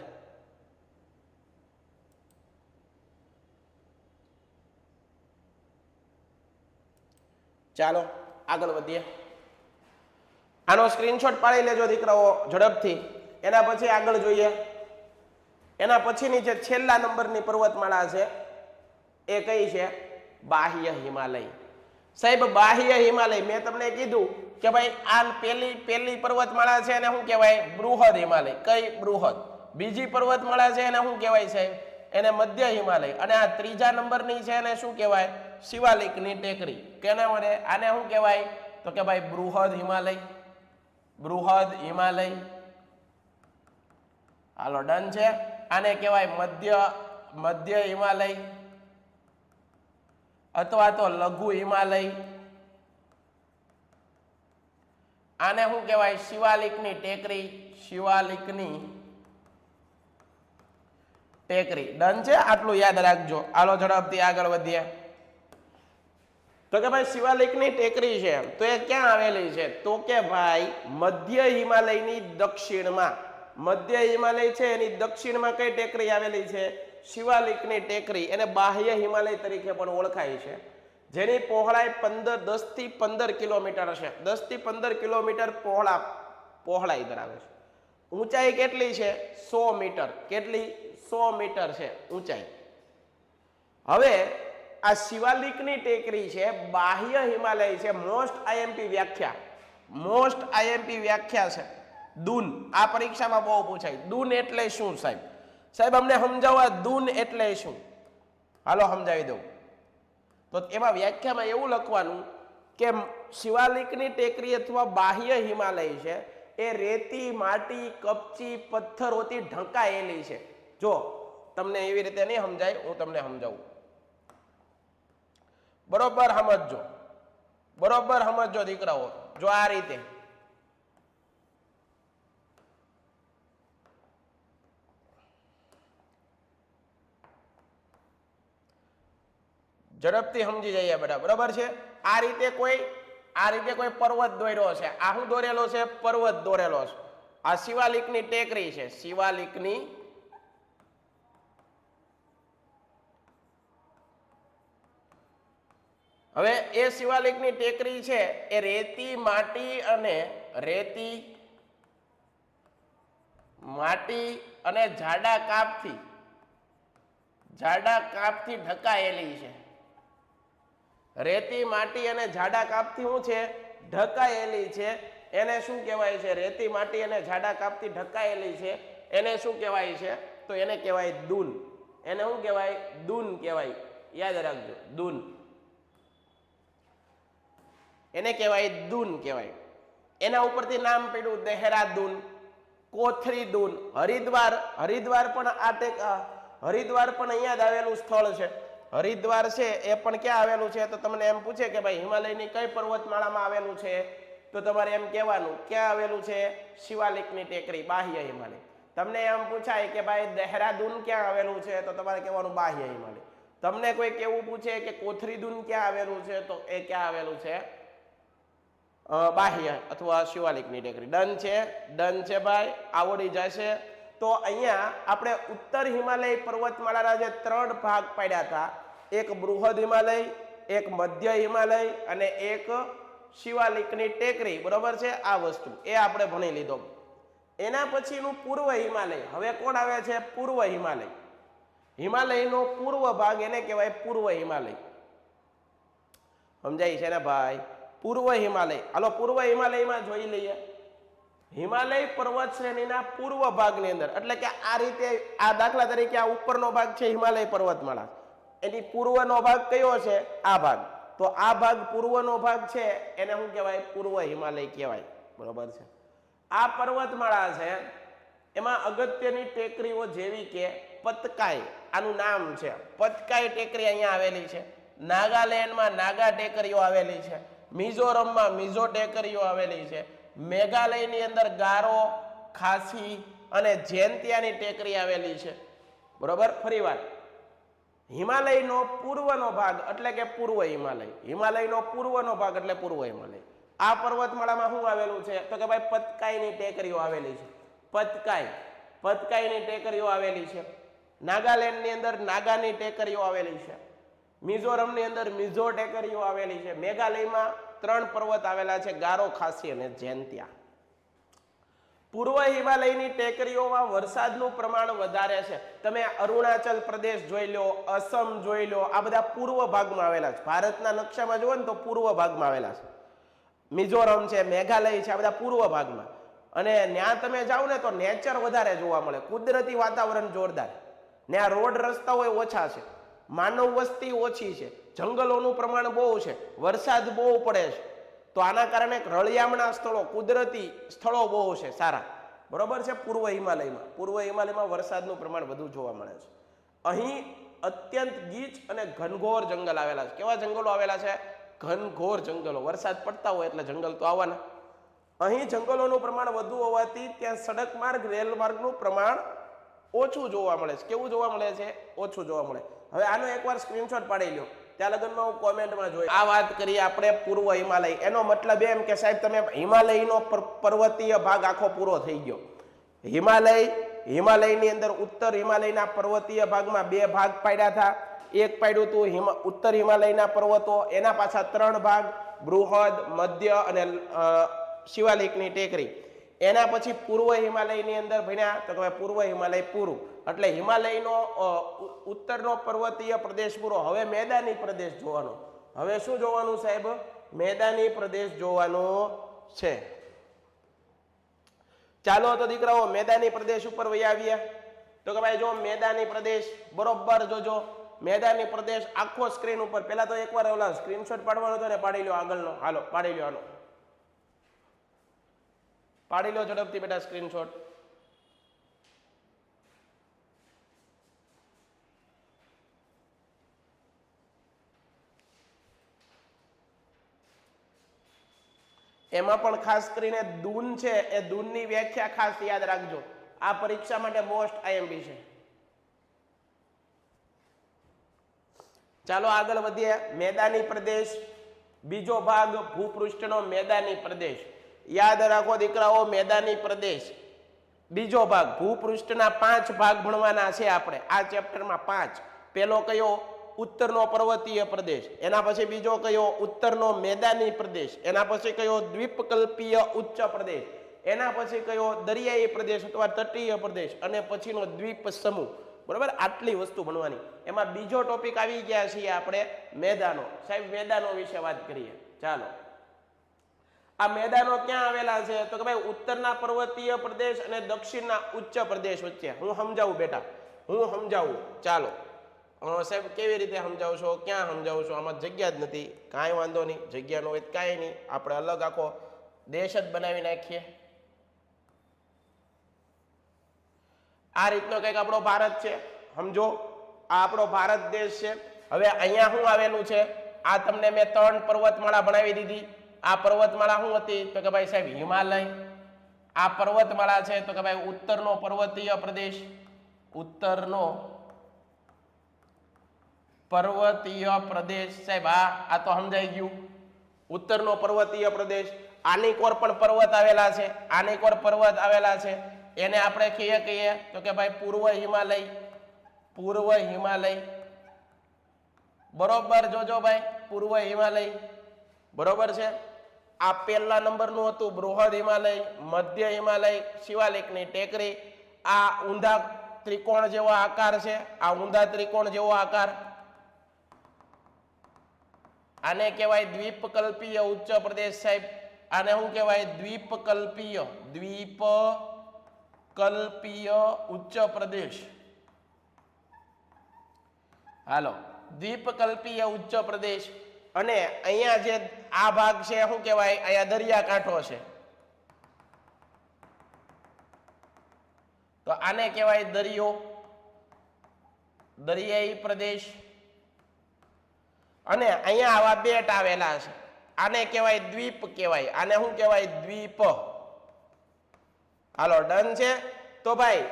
ચાલો આગળ વધીએ. આનો સ્ક્રીનશોટ પાડી લેજો દીકરાઓ ઝડપથી. એના પછી આગળ જોઈએ. એના પછીની જે છેલ્લા નંબરની પર્વતમાળા છે એ કઈ છે? બાહ્ય હિમાલય. સાહેબ બાહ્ય હિમાલય મેં તમને કીધું કે ભાઈ આ પહેલી પર્વતમાળા છે એને શું કહેવાય? બૃહદ હિમાલય. કઈ? બૃહદ. બીજી પર્વતમાળા છે એને શું કહેવાય સાહેબ? એને મધ્ય હિમાલય. અને આ ત્રીજા નંબરની છે એને શું કહેવાય? શિવાલિકની ટેકરી. કેના વડે? આને શું કહેવાય? તો કે ભાઈ બૃહદ હિમાલય. બૃહદ હિમાલય. હાલો ડન છે. આને કહેવાય મધ્ય હિમાલય અથવા તો લઘુ હિમાલય. આને શું કહેવાય? શિવાલિકની ટેકરી. શિવાલિકની ટેકરી. ડન છે? આટલું યાદ રાખજો. હાલો ઝડપથી આગળ વધીએ. તો કે ભાઈ શિવાલિકની ટેકરી છે તો એ ક્યાં આવેલી છે? તો કે ભાઈ મધ્ય હિમાલયની દક્ષિણમાં. મધ્ય હિમાલય છે એની દક્ષિણમાં કઈ ટેકરી આવેલી છે? શિવાલિકની ટેકરી. એને બાહ્ય હિમાલય તરીકે પણ ઓળખાય છે. જેની પહોળાઈ 10 થી 15 કિલોમીટર છે. 10 થી 15 કિલોમીટર પહોળાઈ ધરાવે છે. ઊંચાઈ કેટલી છે? 100 મીટર. કેટલી? 100 મીટર છે ઊંચાઈ. હવે આ શિવાલિકની ટેકરી છે, બાહ્ય હિમાલય છે. મોસ્ટ આઈએમપી વ્યાખ્યા છે દૂન. આ પરીક્ષામાં બહુ પૂછાય. દૂન એટલે શું સાહેબ? સાહેબ અમને સમજાવવા દૂન એટલે શું? હાલો સમજાવી દઉં. તો એમાં વ્યાખ્યામાં એવું લખવાનું કે શિવાલિકની ટેકરી અથવા બાહ્ય હિમાલય છે એ રેતી, માટી, કપચી, પથ્થરોથી ઢંકાયેલી છે. જો તમને એવી રીતે નહીં સમજાય, હું તમને સમજાવું. બરોબર સમજો દીકરાઓ. જો આ રીતે ઝડપથી સમજી જઈએ બધા, બરાબર છે? આ રીતે કોઈ પર્વત દોર્યો છે. આ શું દોરેલો છે? પર્વત દોરેલો છે. આ શિવાલિકની ટેકરી છે, શિવાલિકની હવે એ શિવાલિકની ટેકરી છે એ રેતી માટી અને જાડા કાપથી ઢકાયેલી છે. રેતી માટી અને જાડા કાપથી શું છે? ઢકાયેલી છે. એને શું કહેવાય છે? રેતી માટી અને જાડા કાપથી ઢકાયેલી છે. એને શું કહેવાય છે? તો એને કહેવાય દૂન. એને શું કહેવાય? દૂન કહેવાય. યાદ રાખજો, દૂન. એને કહેવાય દૂન કહેવાય. એના ઉપરથી નામ પડ્યું દેહરાદૂન, કોથરીદૂન, હરિદ્વાર પણ અહીંયા જ આવેલું સ્થળ છે. હરિદ્વાર છે એ પણ ક્યાં આવેલું છે? તો તમને એમ પૂછે કે ભાઈ હિમાલયની કઈ પર્વતમાળામાં આવેલું છે, તો તમારે એમ કહેવાનું ક્યાં આવેલું છે? શિવાલિકની ટેકરી, બાહ્ય હિમાલય. તમને એમ પૂછાય કે ભાઈ દેહરાદૂન ક્યાં આવેલું છે, તો તમારે કહેવાનું બાહ્ય હિમાલય. તમને કોઈ કેવું પૂછે કે કોથરીદૂન ક્યાં આવેલું છે, તો એ ક્યાં આવેલું છે? બાહ્ય અથવા શિવાલિકની ટેકરી. ડન છે ભાઈ, આવડી જશે. તો અહીંયા આપણે ઉત્તર હિમાલય પર્વતમાળાના જે 3 ભાગ પાડ્યા હતા, એક બૃહદ હિમાલય, એક મધ્ય હિમાલય અને એક શિવાલિકની ટેકરી, બરોબર છે? આ વસ્તુ એ આપણે ભણી લીધો. એના પછીનું પૂર્વ હિમાલય. હવે કોણ આવે છે? પૂર્વ હિમાલય. હિમાલયનો પૂર્વ ભાગ એને કહેવાય પૂર્વ હિમાલય. સમજાય છે ને ભાઈ? પૂર્વ હિમાલય. હાલો પૂર્વ હિમાલયમાં જોઈ લઈએ. હિમાલય પર્વત શ્રેણીના પૂર્વ ભાગની અંદર, એટલે કે આ રીતે, આ દાખલા તરીકે આ ઉપરનો ભાગ છે હિમાલય પર્વતમાળા, એની પૂર્વનો ભાગ કયો છે? આ ભાગ. તો આ ભાગ પૂર્વનો ભાગ છે એને શું કહેવાય? પૂર્વ હિમાલય કહેવાય, બરોબર છે? આ પર્વતમાળા છે એમાં અગત્યની ટેકરીઓ જેવી કે પતકાઈ, આનું નામ છે પતકાઈ ટેકરી અહીંયા આવેલી છે. નાગાલેન્ડમાં નાગા ટેકરીઓ આવેલી છે. મિઝોરમમાં મિઝો ટેકરીઓ આવેલી છે. મેઘાલયની અંદર ગારો, ખાસી અને જૈંતિયાની ટેકરી આવેલી છે, બરોબર? ફરીવાર, હિમાલયનો પૂર્વનો ભાગ એટલે કે પૂર્વ હિમાલય. હિમાલયનો પૂર્વનો ભાગ એટલે પૂર્વ હિમાલય. આ પર્વતમાળામાં શું આવેલું છે? તો કે ભાઈ પતકાઈની ટેકરીઓ આવેલી છે. પતકાઈની ટેકરીઓ આવેલી છે. નાગાલેન્ડની અંદર નાગાની ટેકરીઓ આવેલી છે. મિઝોરમની અંદર મિઝો ટેકરીઓ આવેલી છે. મેઘાલયમાં 3 પર્વત આવેલા છે, ગારો, ખાસી અને જૈંતિયા. પૂર્વ હિમાલયની ટેકરીઓમાં વરસાદનું પ્રમાણ વધારે છે. તમે અરુણાચલ પ્રદેશ જોઈ લો, અસમ જોઈ લો, આ બધા પૂર્વ ભાગમાં આવેલા છે. ભારતના નકશામાં જુઓ ને તો પૂર્વ ભાગમાં આવેલા છે. મિઝોરમ છે, મેઘાલય છે, આ બધા પૂર્વ ભાગમાં. અને ત્યાં તમે જાઓ ને તો નેચર વધારે જોવા મળે, કુદરતી વાતાવરણ જોરદાર. ત્યાં રોડ રસ્તાઓ ઓછા છે, માનવ વસ્તી ઓછી છે, જંગલોનું પ્રમાણ બહુ છે, વરસાદ બહુ પડે છે. તો આના કારણે રળિયામણા સ્થળો, કુદરતી સ્થળો બહુ છે સારા, બરોબર છે? પૂર્વ હિમાલયમાં વરસાદનું પ્રમાણ વધુ જોવા મળે છે. અહીં અત્યંત ગીચ અને ઘનઘોર જંગલ આવેલા છે. કેવા જંગલો આવેલા છે? ઘનઘોર જંગલો. વરસાદ પડતા હોય એટલે જંગલ તો આવવાના. અહીં જંગલોનું પ્રમાણ વધુ હોવાથી ત્યાં સડક માર્ગ, રેલ માર્ગનું પ્રમાણ ઓછું જોવા મળે છે. કેવું જોવા મળે છે? ઓછું જોવા મળે. હવે આનો એકવાર સ્ક્રીનશોટ પાડી લો, ત્યાં લગનમાં હું કોમેન્ટમાં જોઈ. આ વાત કરીએ આપણે પૂર્વ હિમાલય. એનો મતલબ એમ કે સાહેબ તમે હિમાલયનો પર્વતીય ભાગ આખો પૂરો થઈ ગયો. હિમાલયની અંદર ઉત્તર હિમાલયના પર્વતીય ભાગમાં 2 ભાગ પાડ્યા હતા. એક પાડ્યું હતું ઉત્તર હિમાલયના પર્વતો, એના પાછા 3 ભાગ, બૃહદ, મધ્ય અને શિવાલિકની ટેકરી. એના પછી પૂર્વ હિમાલયની અંદર ભણ્યા તો કે પૂર્વ હિમાલય પૂરું, એટલે હિમાલયનો ઉત્તરનો પર્વતીય પ્રદેશ પૂરો. હવે મેદાની પ્રદેશ જોવાનો. હવે શું જોવાનું સાહેબ? મેદાની પ્રદેશ જોવાનો છે. ચાલો તો દીકરાઓ મેદાની પ્રદેશ ઉપર વહી આવ્યા. તો કે ભાઈ જો મેદાની પ્રદેશ બરોબર જોજો. મેદાની પ્રદેશ આખો સ્ક્રીન ઉપર, પહેલા તો એકવાર ઓલા સ્ક્રીનશોટ પાડવાનો હતો ને, પાડી લો આગળનો. હાલો પાડી લો, આનો પાડી લો ઝડપથી બેટા સ્ક્રીનશોટ. એમાં પણ ખાસ કરીને દૂન છે, એ દૂનની વ્યાખ્યા ખાસ યાદ રાખજો. આ પરીક્ષા માટે મોસ્ટ આઈએમપી છે. ચાલો આગળ વધીએ. મેદાની પ્રદેશ, બીજો ભાગ ભૂપૃષ્ઠનો મેદાની પ્રદેશ. યાદ રાખો દીકરાઓ, મેદાની પ્રદેશ બીજો ભાગ. ભૂપૃષ્ઠના 5 ભાગ ભણવાના છે આપણે આ ચેપ્ટરમાં 5. પહેલો કયો? ઉત્તરનો પર્વતીય પ્રદેશ. એના પછી બીજો કયો? ઉત્તરનો મેદાની પ્રદેશ. એના પછી કયો? દ્વીપકલ્પીય ઉચ્ચ પ્રદેશ. એના પછી કયો? દરિયાઈ પ્રદેશ અથવા તટીય પ્રદેશ. અને પછીનો દ્વીપ સમૂહ. બરોબર, આટલી વસ્તુ ભણવાની. એમાં બીજો ટોપિક આવી ગયા છીએ આપણે મેદાનો. સાહેબ મેદાનો વિશે વાત કરીએ. ચાલો, આ મેદાનો ક્યાં આવેલા છે? તો કે ભાઈ ઉત્તરના પર્વતીય પ્રદેશ અને દક્ષિણના ઉચ્ચ પ્રદેશ વચ્ચે. હું સમજાવું બેટા, હું સમજાવું. ચાલો સાહેબ કેવી રીતે સમજાવશો, ક્યાં સમજાવશો? આમાં જગ્યા જ નથી. કાંઈ વાંધો નહીં, જગ્યા ન હોય કાંઈ નહીં, આપણે અલગ આખો દેશ જ બનાવી નાખીએ. આ રીતનો કંઈક આપણો ભારત છે, સમજો. આ આપણો ભારત દેશ છે. હવે અહીંયા શું આવેલું છે? આ તમને મેં 3 પર્વતમાળા બનાવી દીધી. આ પર્વતમાળા શું હતી? તો કે ભાઈ સાહેબ હિમાલય. આ પર્વતમાળા છે તો કે ભાઈ ઉત્તરનો પર્વતીય પ્રદેશ. ઉત્તરનો પર્વતીય પ્રદેશ. સાહેબ આ તો સમજાઈ ગયું. ઉત્તરનો પર્વતીય પ્રદેશ. આની કોર પણ પર્વત આવેલા છે, આની કોર પર્વત આવેલા છે. એને આપણે કહીએ તો કે ભાઈ પૂર્વ હિમાલય. પૂર્વ હિમાલય, બરોબર. જોજો ભાઈ, પૂર્વ હિમાલય, બરોબર છે. આ પહેલા નંબરનું હતું બૃહદ હિમાલય, મધ્ય હિમાલય, શિવાલિકની ટેકરી. આ ઊંધા ત્રિકોણ જેવો આકાર છે, આ ઊંધા ત્રિકોણ જેવો આકાર. આને કહેવાય દ્વીપકલ્પીય ઉચ્ચ પ્રદેશ. સાહેબ આને શું કહેવાય? દ્વીપકલ્પીય, દ્વીપકલ્પીય ઉચ્ચ પ્રદેશ. હાલો, દ્વીપકલ્પીય ઉચ્ચ પ્રદેશ. અને અહીંયા જે આ ભાગ છે શું કહેવાય? અહીંયા દરિયાકાંઠો છે તો આને કહેવાય દરિયો, દરિયાઈ પ્રદેશ. અને અહીંયા આવા બેટ આવેલા છે, આને કહેવાય દ્વીપ કહેવાય. આને શું કહેવાય? દ્વીપ. હાલો, ડન છે. તો ભાઈ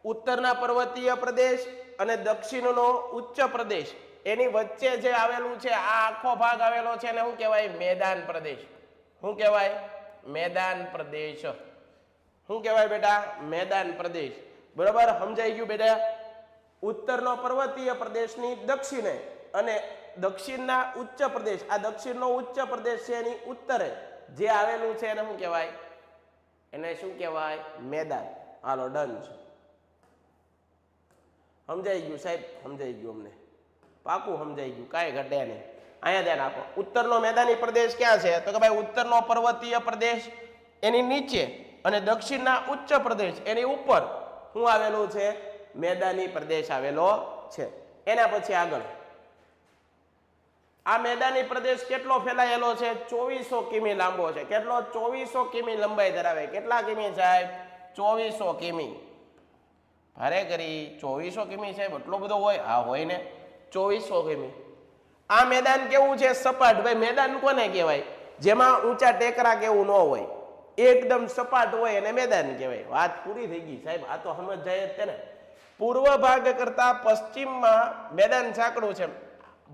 ઉત્તરના પર્વતીય પ્રદેશ અને દક્ષિણનો ઉચ્ચ પ્રદેશ, એની વચ્ચે જે આવેલું છે આ આખો ભાગ આવેલો છે એને શું કહેવાય? મેદાન પ્રદેશ. શું કહેવાય? મેદાન પ્રદેશ. શું કહેવાય બેટા? મેદાન પ્રદેશ. બરોબર, સમજાઈ ગયું બેટા? ઉત્તરનો પર્વતીય પ્રદેશની દક્ષિણે અને દક્ષિણના ઉચ્ચ પ્રદેશ, આ દક્ષિણનો ઉચ્ચ પ્રદેશ છે એની ઉત્તરે જે આવેલું છે એને શું કહેવાય? એને શું કહેવાય? મેદાન. હાલો, ડન છે. સમજાઈ ગયું સાહેબ? સમજાઈ ગયું અમને, પાકું સમજાઈ ગયું, કાંઈ ઘટે નહીં. અહીંયા ધ્યાન આપો. ઉત્તરનો મેદાની પ્રદેશ ક્યાં છે? તો કે ભાઈ ઉત્તરનો પર્વતીય પ્રદેશ એની નીચે અને દક્ષિણના ઉચ્ચ પ્રદેશ એની ઉપર શું આવેલું છે? મેદાની પ્રદેશ આવેલો છે. એના પછી આગળ આ મેદાની પ્રદેશ કેટલો ફેલાયેલો છે? 2400 કિમી લાંબો છે. કેટલો? 2400 કિમી લંબાઈ ધરાવે. કેટલા કિમી સાહેબ? 2400 કિમી. ભારે કરી 2400 કિમી સાહેબ, એટલો બધો હોય? હા હોય ને, 2400 કિમી. આ મેદાન કેવું છે? સપાટ. ભાઈ મેદાન કોને કહેવાય? જેમાં ઊંચા ટેકરા કેવું ન હોય, એકદમ સપાટ હોય એને મેદાન કહેવાય. વાત પૂરી થઈ ગઈ સાહેબ, આ તો સમજ જાય જ તેને. પૂર્વ ભાગ કરતા પશ્ચિમમાં મેદાન સાંકડું છે.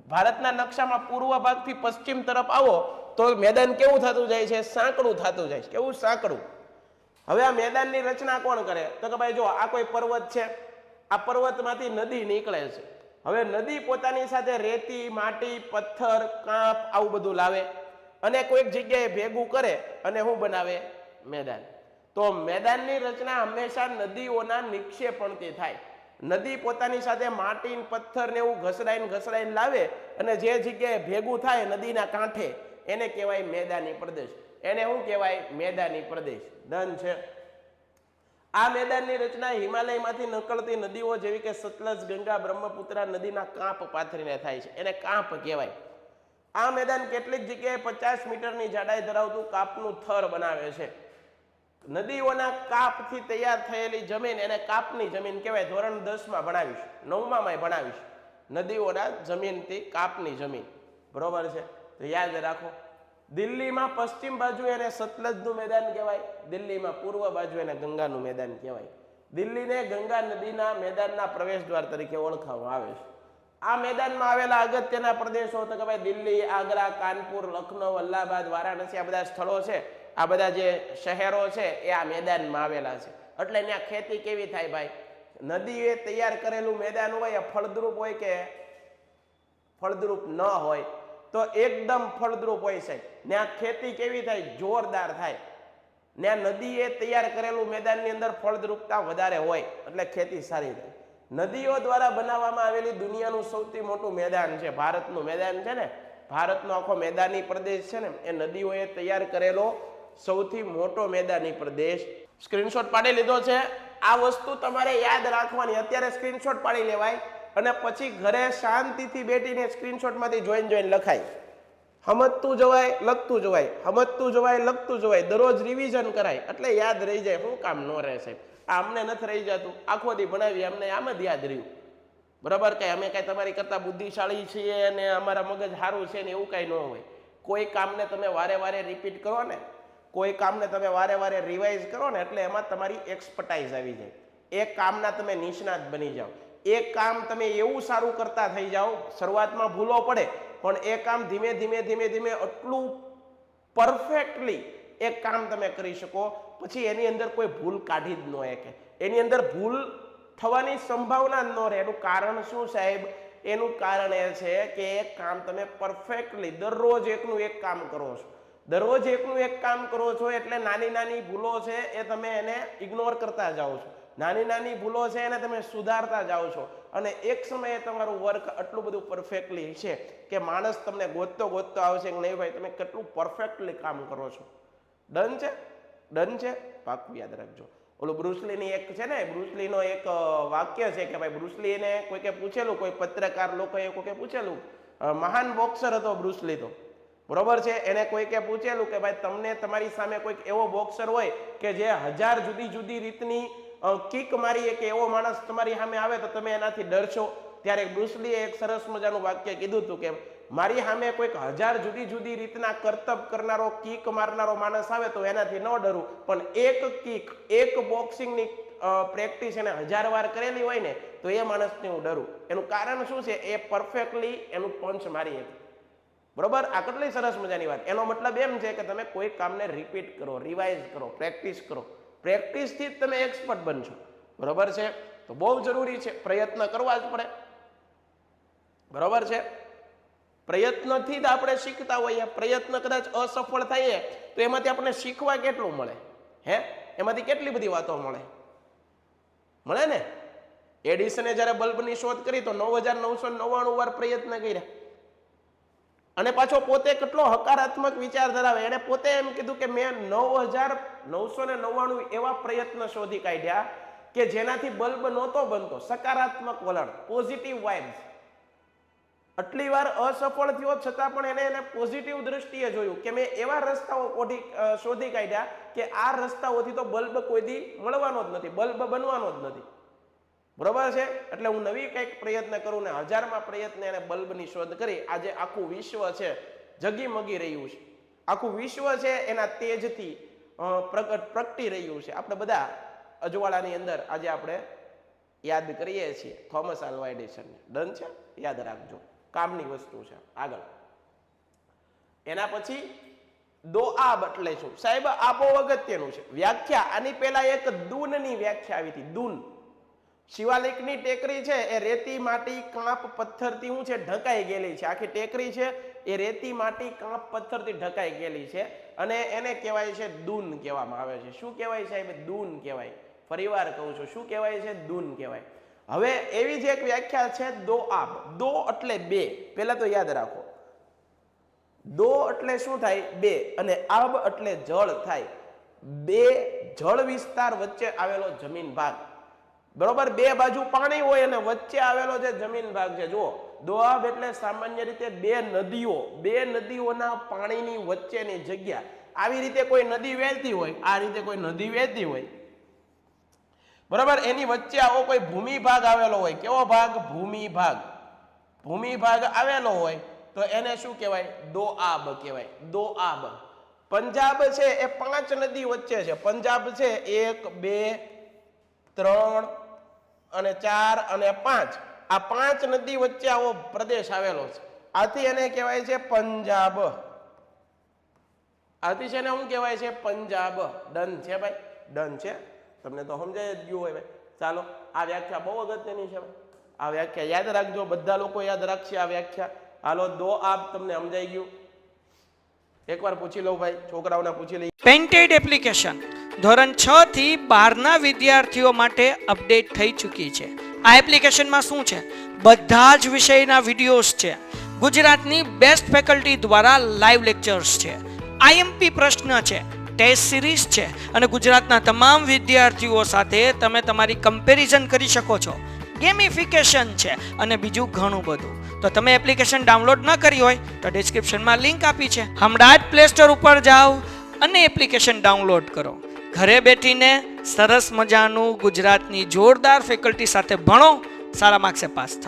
ભારતના નકશામાં પૂર્વ ભાગથી પશ્ચિમ તરફ આવો તો મેદાન કેવું થતું જાય છે? સાંકડું થતું જાય છે. કેવું? સાંકડું. હવે આ મેદાનની રચના કોણ કરે? તો કે ભાઈ જો આ કોઈ પર્વત છે, આ પર્વતમાંથી નદી નીકળે છે. હવે નદી પોતાની સાથે રેતી, માટી, પથ્થર, કાંપ આવું બધું લાવે અને કોઈક જગ્યાએ ભેગું કરે અને શું બનાવે? મેદાન. તો મેદાનની રચના હંમેશા નદીઓના નિક્ષેપણથી થાય. નદી પોતાની સાથે માટી, પથ્થર ને એવું ઘસડાઈને લાવે અને જે જગ્યાએ ભેગું થાય નદીના કાંઠે એને કહેવાય મેદાની પ્રદેશ. એને શું કહેવાય? મેદાની પ્રદેશ. ડન છે. આ મેદાનની રચના હિમાલયમાંથી નકળતી નદીઓ જેવી કે સતલજ, ગંગા, બ્રહ્મપુત્રા નદીના કાંપ પાથરીને થાય છે. એને કાંપ કહેવાય. આ મેદાન કેટલીક જગ્યાએ 50 મીટરની જાડાઈ ધરાવતું કાપનું થર બનાવે છે. નદીઓના કાપથી તૈયાર થયેલી જમીન એને કાપની જમીન કહેવાય. ધોરણ 10માં ભણાવીશ, 9માં ભણાવીશ. નદીઓના જમીનથી કાપની જમીન. બરોબર છે? તો યાદ રાખો. દિલ્હીમાં પશ્ચિમ બાજુ એને સતલજનું મેદાન કહેવાય. દિલ્હીમાં પૂર્વ બાજુ એને ગંગાનું મેદાન કહેવાય. દિલ્હીને ગંગા નદીના મેદાનના પ્રવેશ દ્વાર તરીકે ઓળખવામાં આવે છે. આ મેદાનમાં આવેલા અગત્યના પ્રદેશો તો કે ભાઈ દિલ્હી, આગ્રા, કાનપુર, લખનૌ, અલ્હાબાદ, વારાણસી, આ બધા સ્થળો છે, આ બધા જે શહેરો છે એ આ મેદાનમાં આવેલા છે. એટલે ત્યાં ખેતી કેવી થાય ભાઈ? નદીએ તૈયાર કરેલું મેદાન હોય એ ફળદ્રુપ હોય કે ફળદ્રુપ ન હોય? તો એકદમ ફળદ્રુપ હોય છે. ત્યાં ખેતી કેવી થાય? જોરદાર થાય. ત્યાં નદીએ તૈયાર કરેલું મેદાનની અંદર ફળદ્રુપતા વધારે હોય એટલે ખેતી સારી થાય. નદીઓ દ્વારા બનાવવામાં આવેલી દુનિયાનું સૌથી મોટું મેદાન છે ભારતનું મેદાન છે ને, ભારતનો આખો મેદાની પ્રદેશ છે ને એ નદીઓએ તૈયાર કરેલો સૌથી મોટો મેદાની પ્રદેશ. સ્ક્રીનશોટ પાડી લીધો છે. આ વસ્તુ તમારે યાદ રાખવાની. અત્યારે સ્ક્રીનશોટ પાડી લેવાય અને પછી ઘરે શાંતિથી બેઠીને સ્ક્રીનશોટમાંથી જોઈને લખાય. સમજતું જવાય, લખતું જવાય, સમજતું જવાય, લખતું જવાય. દરરોજ રિવિઝન કરાય એટલે યાદ રહી જાય. શું કામ ન રહે સાહેબ? અમને નથી રહી જતું. આખો દી ભણાવી અમને આમ જ યાદ રહ્યું. બરાબર? કઈ અમે કઈ તમારી કરતા બુદ્ધિશાળી છીએ અને અમારા મગજ સારું છે ને એવું કઈ ન હોય. કોઈ કામને તમે વારે વારે રિપીટ કરો ને, કોઈ કામને તમે વારે વારે રિવાઇઝ કરો ને એટલે એમાં તમારી એક્સપર્ટાઇઝ આવી જાય. એક કામના તમે નિષ્ણાત બની જાઓ. એક કામ તમે એવું સારું કરતા થઈ જાઓ, શરૂઆતમાં ભૂલો પડે પણ એ કામ ધીમે ધીમે ધીમે ધીમે એટલું પરફેક્ટલી એક કામ તમે કરી શકો પછી એની અંદર કોઈ ભૂલ કાઢી જ ન શકે. એની અંદર ભૂલ થવાની સંભાવના જ ન રહે. એનું કારણ શું સાહેબ? એનું કારણ એ છે કે એક કામ તમે પરફેક્ટલી દરરોજ એકનું એક કામ કરો છો. દરરોજ એકનું એક કામ કરો છો એટલે નાની નાની ભૂલો છે એ તમે એને ઇગ્નોર કરતા જાઓ છો. નાની નાની ભૂલો છે એને તમે સુધારતા જાઓ છો અને એક સમયે તમારું વર્ક આટલું બધું પરફેક્ટલી છે કે માણસ તમને ગોતતો આવશે કે નહીં ભાઈ તમે કેટલું પરફેક્ટલી કામ કરો છો. ડન છે? ડન છે? પાક્કું યાદ રાખજો. ઓલું બ્રુસલીની એક છે ને, બ્રુસલીનો એક વાક્ય છે કે ભાઈ બ્રુસલીને કોઈકે પૂછેલું, કોઈ પત્રકાર લોકોએ કોઈકે પૂછેલું, મહાન બોક્સર હતો બ્રુસલી તો, બરોબર છે, એને કોઈકે પૂછેલું કે ભાઈ તમને તમારી સામે કોઈક એવો બોક્સર હોય કે જે 1000 જુદી જુદી રીતની કિક મારી કે એવો માણસ તમારી સામે આવે તો તમે એનાથી ડરશો? ત્યારે બ્રુસલીએ એક સરસ મજાનું વાક્ય કીધું હતું કે મારી સામે કોઈક 1000 જુદી જુદી રીતના કરતબ કરનારો, કિક મારનારો માણસ આવે તો એનાથી ન ડરું, પણ એક કિક, એક બોક્સિંગની પ્રેક્ટિસ એને 1000 વાર કરેલી હોય ને તો એ માણસને હું ડરું. એનું કારણ શું છે? એ પરફેક્ટલી એનું પંચ મારી હતી. બરોબર? આ કેટલી સરસ મજાની વાત. એનો મતલબ એમ છે કે તમે કોઈ કામને રિપીટ કરો, રિવાઇઝ કરો, પ્રેક્ટિસ કરો. પ્રેક્ટિસથી જ તમે એક્સપર્ટ બનશો. બરોબર છે? તો બહુ જરૂરી છે. પ્રયત્ન કરવા જ પડે. બરોબર છે? પ્રયત્નથી જ આપણે શીખતા હોઈએ. પ્રયત્ન કદાચ અસફળ થઈએ તો એમાંથી આપણને શીખવા કેટલું મળે? હે? એમાંથી કેટલી બધી વાતો મળે ને? એડિસને જ્યારે બલ્બની શોધ કરી તો 9999 વાર પ્રયત્ન કર્યા અને પાછો પોતે કેટલો હકારાત્મક વિચાર ધરાવે. એને પોતે એમ કીધું કે મેં 9999 એવા પ્રયત્ન શોધી કાઢ્યા કે જેનાથી બલ્બ નહોતો બનતો. સકારાત્મક વલણ, પોઝિટિવ વાઇબ્સ. આટલી વાર અસફળ થયો છતાં પણ એને પોઝિટિવ દ્રષ્ટિએ જોયું કે મેં એવા રસ્તાઓ શોધી કાઢ્યા કે આ રસ્તાઓથી તો બલ્બ કોઈ દી મળવાનો જ નથી, બલ્બ બનવાનો જ નથી. બરોબર છે? એટલે હું નવી કંઈક પ્રયત્ન કરું ને 1000માં પ્રયત્ન એને બલ્બની શોધ કરી. આજે આખું વિશ્વ છે જગીમગી રહ્યું છે. આખું વિશ્વ છે એના તેજથી પ્રગટી રહ્યું છે. આપણે બધા અજવાળાની અંદર આજે આપણે યાદ કરીએ છીએ થોમસ આલ્વા એડિસનને. ડન છે? યાદ રાખજો. કામની વસ્તુ છે. આગળ એના પછી દોઆબ એટલે શું સાહેબ? આ બહુ અગત્યનું છે. વ્યાખ્યા આની પહેલા એક દૂનની વ્યાખ્યા આવી હતી. દૂન શિવાલિકની ટેકરી છે એ રેતી, માટી, કાંપ, પથ્થરથી શું છે? ઢંકાઈ ગયેલી છે. આખી ટેકરી છે એ રેતી, માટી, કાંપ, પથ્થરથી ઢંકાઈ ગયેલી છે અને એને કહેવાય છે દૂન કહેવામાં આવે છે. શું કહેવાય સાહેબ? દૂન કહેવાય. ફરીવાર કહું છું, શું કહેવાય છે? દૂન કહેવાય. હવે એવી જ એક વ્યાખ્યા છે દોઆબ. દો એટલે બે. પહેલા તો યાદ રાખો, દો એટલે શું થાય? બે. અને આબ એટલે જળ થાય. બે જળ વિસ્તાર વચ્ચે આવેલો જમીન ભાગ. બરોબર? બે બાજુ પાણી હોય અને વચ્ચે આવેલો જે જમીન ભાગ છે. જુઓ, દોઆબ એટલે સામાન્ય રીતે બે નદીઓના પાણીની વચ્ચેની જગ્યા. આવી રીતે કોઈ નદી વહેતી હોય, આ રીતે કોઈ નદી વહેતી હોય, બરાબર, એની વચ્ચે આવો કોઈ ભૂમિ ભાગ આવેલો હોય. કેવો ભાગ? ભૂમિ ભાગ. ભૂમિ ભાગ આવેલો હોય તો એને શું કહેવાય? દોઆબ કહેવાય. દોઆબ. પંજાબ છે એ 5 નદી વચ્ચે છે. પંજાબ છે 1, 2, 3 અને 4 અને 5. આ 5 નદી વચ્ચે આવો પ્રદેશ આવેલો છે. આથી એને કહેવાય છે પંજાબ. આથી છે ને શું કહેવાય છે? પંજાબ. ડન છે ભાઈ, ડન છે. તમને તો સમજાય જ ગયું હોય ભાઈ. ચાલો, આ વ્યાખ્યા બહુ અગત્યની છે ભાઈ. આ વ્યાખ્યા યાદ રાખજો, બધા લોકો યાદ રાખશે આ વ્યાખ્યા. હાલો, દો આપ તમને સમજાઈ ગયું. એકવાર પૂછી લઉં ભાઈ, છોકરાઓને પૂછી લઈએ. પેન્ટેડ એપ્લિકેશન ધોરણ 6 થી 12ના વિદ્યાર્થીઓ માટે અપડેટ થઈ ચૂકી છે. આ એપ્લિકેશનમાં શું છે? બધા જ વિષયના વિડીયોઝ છે. ગુજરાતની બેસ્ટ ફેકલ્ટી દ્વારા લાઈવ લેક્ચર્સ છે. આઈએમપી પ્રશ્ન છે, ટેસ્ટ સિરીઝ છે અને ગુજરાતના તમામ વિદ્યાર્થીઓ સાથે તમે તમારી કમ્પેરિઝન કરી શકો છો. ગેમિફિકેશન છે અને બીજું ઘણું બધું. તો તમે એપ્લિકેશન ડાઉનલોડ ન કરી હોય તો ડિસ્ક્રિપ્શનમાં લિંક આપી છે. હમણાં જ પ્લે સ્ટોર ઉપર જાઓ અને એપ્લિકેશન ડાઉનલોડ કરો. ઘરે બેઠીને સરસ મજાનું ગુજરાતની જોરદાર ફેકલ્ટી સાથે ભણો, સારા માર્ક્સે પાસ થાઓ.